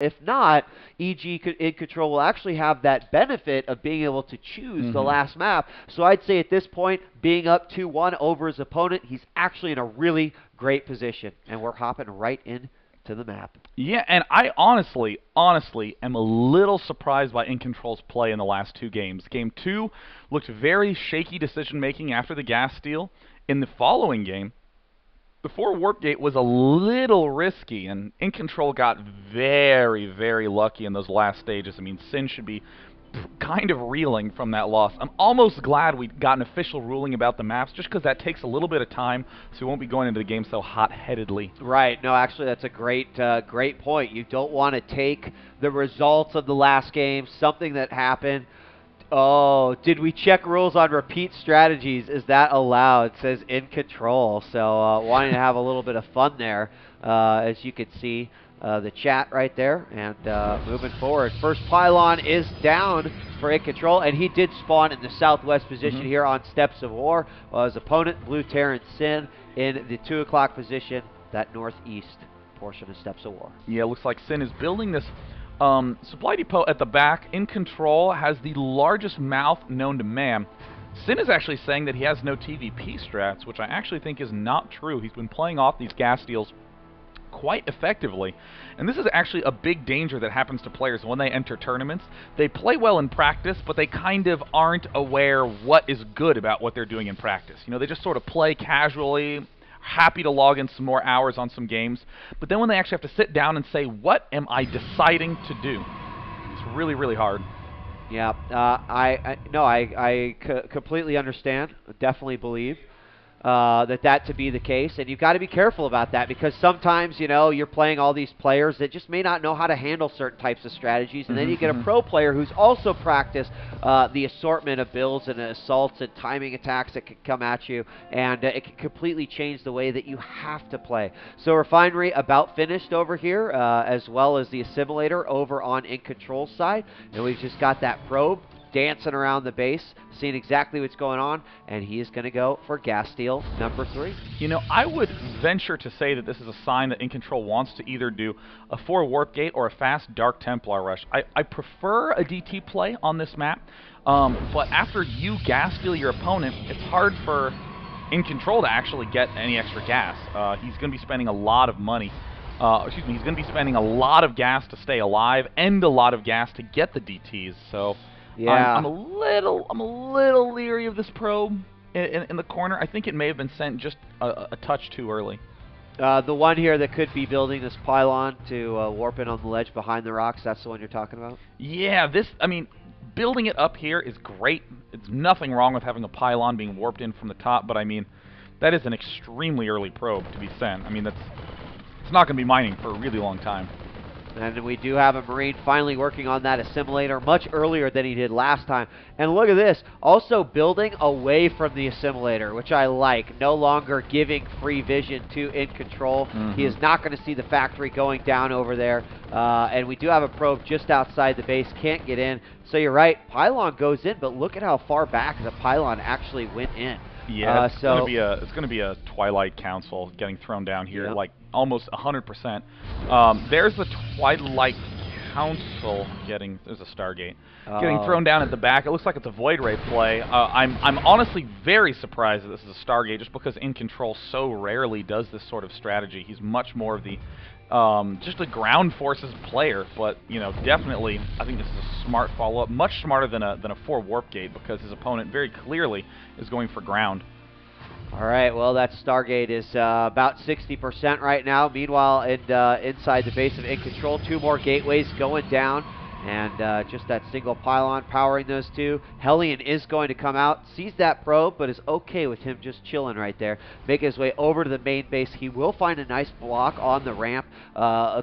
If not, EG.iNcontrol will actually have that benefit of being able to choose the last map. So I'd say at this point, being up 2-1 over his opponent, he's actually in a really great position. And we're hopping right into the map. Yeah, and I honestly am a little surprised by EnControl's play in the last 2 games. Game 2 looked very shaky decision-making after the gas steal. In the following game, the 4 warp gate was a little risky, and EnControl got very, very lucky in those last stages. I mean, Sin should be kind of reeling from that loss. I'm almost glad we got an official ruling about the maps, just because that takes a little bit of time, so we won't be going into the game so hot-headedly. Right. No, actually, that's a great point. You don't want to take the results of the last game, something that happened. Oh, did we check rules on repeat strategies? Is that allowed? It says EnControl. So wanting to have a little bit of fun there, as you can see the chat right there. And moving forward, first pylon is down for EnControl, and he did spawn in the southwest position here on Steps of War, while his opponent, Blue Terran Sin, in the 2 o'clock position, that northeast portion of Steps of War. Yeah, it looks like Sin is building this supply depot at the back. EnControl has the largest mouth known to man. Sin is actually saying that he has no TVP strats, which I actually think is not true. He's been playing off these gas deals quite effectively. And this is actually a big danger that happens to players when they enter tournaments. They play well in practice, but they kind of aren't aware what is good about what they're doing in practice. You know, they just sort of play casually, happy to log in some more hours on some games, but then when they actually have to sit down and say, what am I deciding to do? It's really, really hard. Yeah, I completely understand, definitely believe that to be the case, and you've got to be careful about that, because sometimes, you know, you're playing all these players that just may not know how to handle certain types of strategies, and then you get a pro player who's also practiced the assortment of builds and assaults and timing attacks that can come at you, and it can completely change the way that you have to play. So Refinery about finished over here, as well as the Assimilator over on EnControl's side, and we've just got that probe dancing around the base, seeing exactly what's going on, and he is going to go for gas steal number 3. You know, I would venture to say that this is a sign that EnControl wants to either do a 4 warp gate or a fast Dark Templar rush. I prefer a DT play on this map, but after you gas steal your opponent, it's hard for EnControl to actually get any extra gas. He's going to be spending a lot of money. He's going to be spending a lot of gas to stay alive and a lot of gas to get the DTs. So yeah, I'm a little leery of this probe in the corner. I think it may have been sent just a touch too early. The one here that could be building this pylon to warp in on the ledge behind the rocks, that's the one you're talking about? Yeah, I mean, building it up here is great. It's nothing wrong with having a pylon being warped in from the top, but I mean, that is an extremely early probe to be sent. I mean, it's not going to be mining for a really long time. And we do have a Marine finally working on that Assimilator much earlier than he did last time. And look at this, also building away from the Assimilator, which I like. No longer giving free vision to EnControl. He is not going to see the factory going down over there. And we do have a probe just outside the base, can't get in. So you're right, pylon goes in, but look at how far back the pylon actually went in. Yeah, it's going to be a Twilight Council getting thrown down here, like almost 100%. There's the Twilight Council getting, there's a Stargate, getting thrown down at the back. It looks like it's a Void Ray play. I'm honestly very surprised that this is a Stargate, just because EnControl so rarely does this sort of strategy. He's much more of the just a ground forces player, but you know, definitely I think this is a smart follow-up, much smarter than a 4 warp gate, because his opponent very clearly is going for ground. All right, well, that Stargate is about 60% right now. Meanwhile, inside the base of EnControl, 2 more gateways going down, and just that single pylon powering those 2. Hellion is going to come out, sees that probe, but is okay with him just chilling right there. Making his way over to the main base. He will find a nice block on the ramp,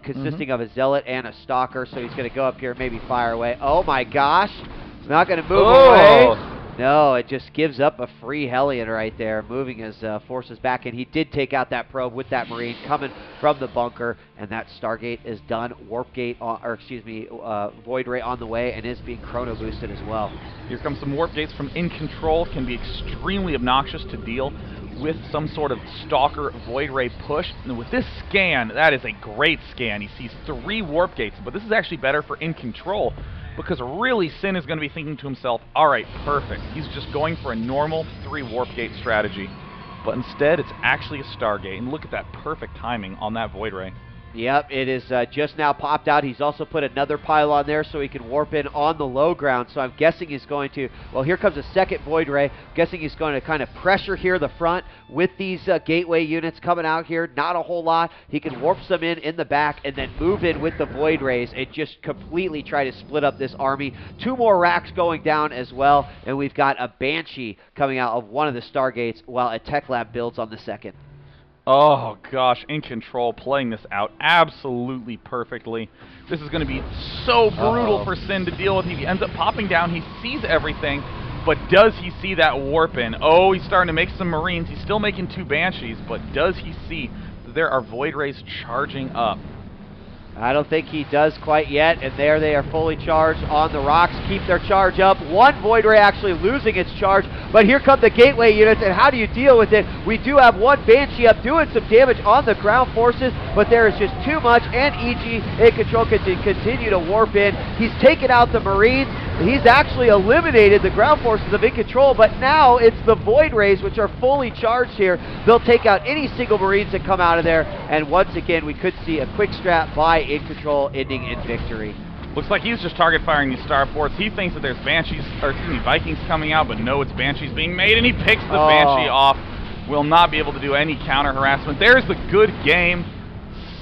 consisting of a Zealot and a Stalker, so he's going to go up here and maybe fire away. Oh my gosh, he's not going to move away. No, it just gives up a free Hellion right there, moving his forces back in. He did take out that probe with that Marine coming from the bunker, and that Stargate is done. Warp Gate, Void Ray on the way, and is being chrono boosted as well. Here comes some Warp Gates from In Control. Can be extremely obnoxious to deal with some sort of Stalker Void Ray push. And with this scan, that is a great scan. He sees 3 Warp Gates, but this is actually better for In Control, because really Sin is going to be thinking to himself, all right, perfect. He's just going for a normal 3 Warp Gate strategy. But instead, it's actually a Stargate. And look at that perfect timing on that Void Ray. Yep, it is just now popped out. He's also put another pylon there so he can warp in on the low ground. So I'm guessing he's going to, well, here comes a second Void Ray. I'm guessing he's going to kind of pressure here the front with these gateway units coming out here. Not a whole lot. He can warp some in the back and then move in with the Void Rays and just completely try to split up this army. 2 more racks going down as well. And we've got a Banshee coming out of one of the Stargates while a Tech Lab builds on the second. Oh gosh, In Control playing this out absolutely perfectly. This is going to be so brutal for Sin to deal with. He ends up popping down. He sees everything, but does he see that warp in? Oh, he's starting to make some Marines. He's still making 2 Banshees, but does he see that there are Void Rays charging up? I don't think he does quite yet, and there they are fully charged on the rocks. Keep their charge up. 1 Void Ray actually losing its charge, but here come the gateway units, and how do you deal with it? We do have 1 Banshee up doing some damage on the ground forces, but there is just too much, and EG.iNcontrol can continue to warp in. He's taken out the Marines. He's actually eliminated the ground forces of In Control, but now it's the Void Rays, which are fully charged here. They'll take out any single Marines that come out of there, and once again, we could see a quick strat by In Control ending in victory. Looks like he's just target firing these starports. He thinks that there's Banshees, or excuse me, Vikings coming out, but no, it's Banshees being made, and he picks the Banshee off. Will not be able to do any counter harassment. There's the good game.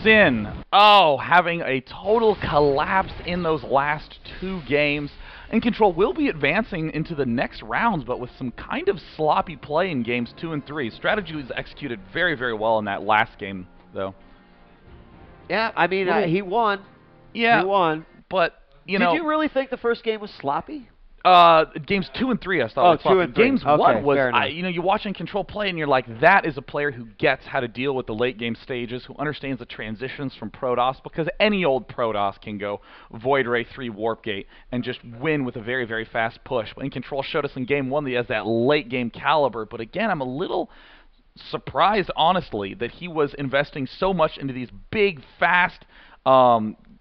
Sin, having a total collapse in those last 2 games. In Control will be advancing into the next rounds, but with some kind of sloppy play in games 2 and 3. Strategy was executed very, very well in that last game, though. Yeah, I mean, he won. Yeah, he won. But, you know... Did you really think the first game was sloppy? Games 2 and 3, I thought. 2 and 3. Games 1 was, you know, you watch In Control play, and you're like, that is a player who gets how to deal with the late game stages, who understands the transitions from Protoss, because any old Protoss can go Void Ray 3 Warp Gate and just win with a very, very fast push. But In Control showed us in Game 1 that he has that late game caliber. But again, I'm a little surprised, honestly, that he was investing so much into these big, fast,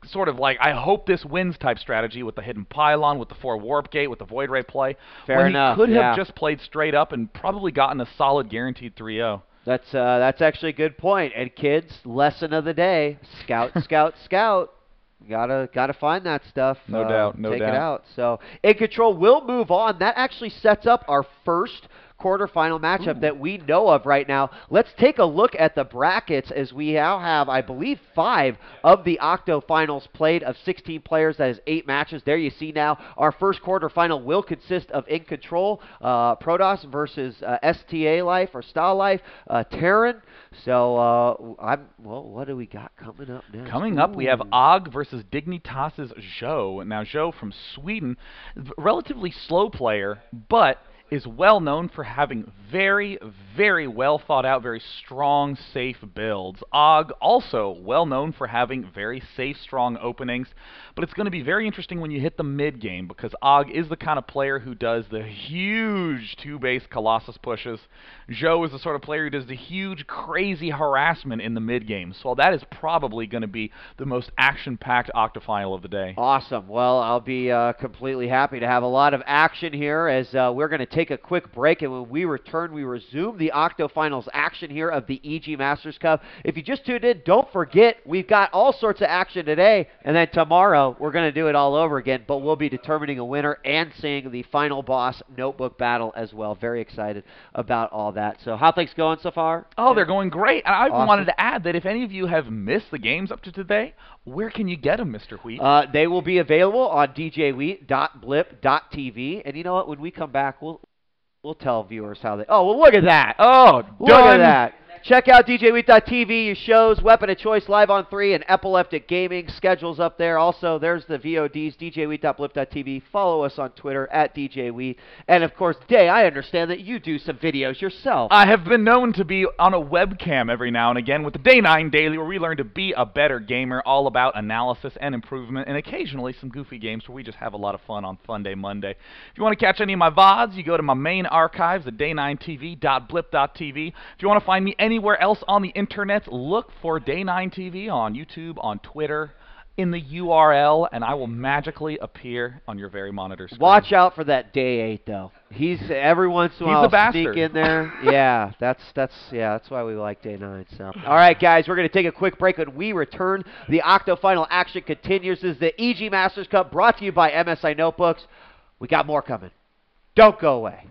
sort of like, I hope this wins type strategy with the hidden pylon, with the 4 Warp Gate, with the Void Ray play. Fair enough, he could have just played straight up and probably gotten a solid guaranteed 3-0. That's actually a good point. And kids, lesson of the day: scout, scout, scout. Gotta find that stuff. No doubt, no doubt. Take it out. So In Control will move on. That actually sets up our first quarterfinal matchup that we know of right now. Let's take a look at the brackets, as we now have, I believe, 5 of the Octo finals played of 16 players. That is 8 matches. There you see now our first quarterfinal will consist of In Control, Protoss versus STA Life or Star Life, Terran. So what do we got coming up next? Coming up, we have Og versus Dignitas's Zhou. Now, Zhou from Sweden, relatively slow player, but is well known for having very, very well thought out, very strong, safe builds. Og also well known for having very safe, strong openings, but it's going to be very interesting when you hit the mid game, because Og is the kind of player who does the huge 2-base Colossus pushes. Zhou is the sort of player who does the huge, crazy harassment in the mid game. So that is probably going to be the most action-packed octofinal of the day. Awesome. Well, I'll be completely happy to have a lot of action here, as we're going to take a quick break, and when we return, we resume the octofinals action here of the EG Masters Cup. If you just tuned in, don't forget, we've got all sorts of action today, and then tomorrow we're going to do it all over again, but we'll be determining a winner and seeing the final boss notebook battle as well. Very excited about all that. So how things going so far? Oh, they're going great. And I Awesome. wanted to add that if any of you have missed the games up to today, where can you get them, Mr. Wheat? They will be available on djwheat.blip.tv, and you know what? When we come back, we'll tell viewers how they... Oh, well, look at that. Oh, Look at that. Check out DJWheat.tv, your shows, Weapon of Choice Live on 3, and Epileptic Gaming schedules up there. Also, there's the VODs, DJWheat.blip.tv. Follow us on Twitter at DJWheat. And, of course, Day, I understand that you do some videos yourself. I have been known to be on a webcam every now and again with the Day 9 Daily, where we learn to be a better gamer, all about analysis and improvement, and occasionally some goofy games where we just have a lot of fun on Fun Day Monday. If you want to catch any of my VODs, you go to my main archives at day9tv.blip.tv. If you want to find me anywhere else on the internet, look for Day 9 TV on YouTube, on Twitter, in the URL, and I will magically appear on your very monitor screen. Watch out for that Day 8, though. He's every once in a while sneak in there. Yeah, that's why we like Day 9. So, all right, guys, we're going to take a quick break. When we return, the Octo Final action continues. This is the EG Masters Cup, brought to you by MSI Notebooks. We got more coming. Don't go away.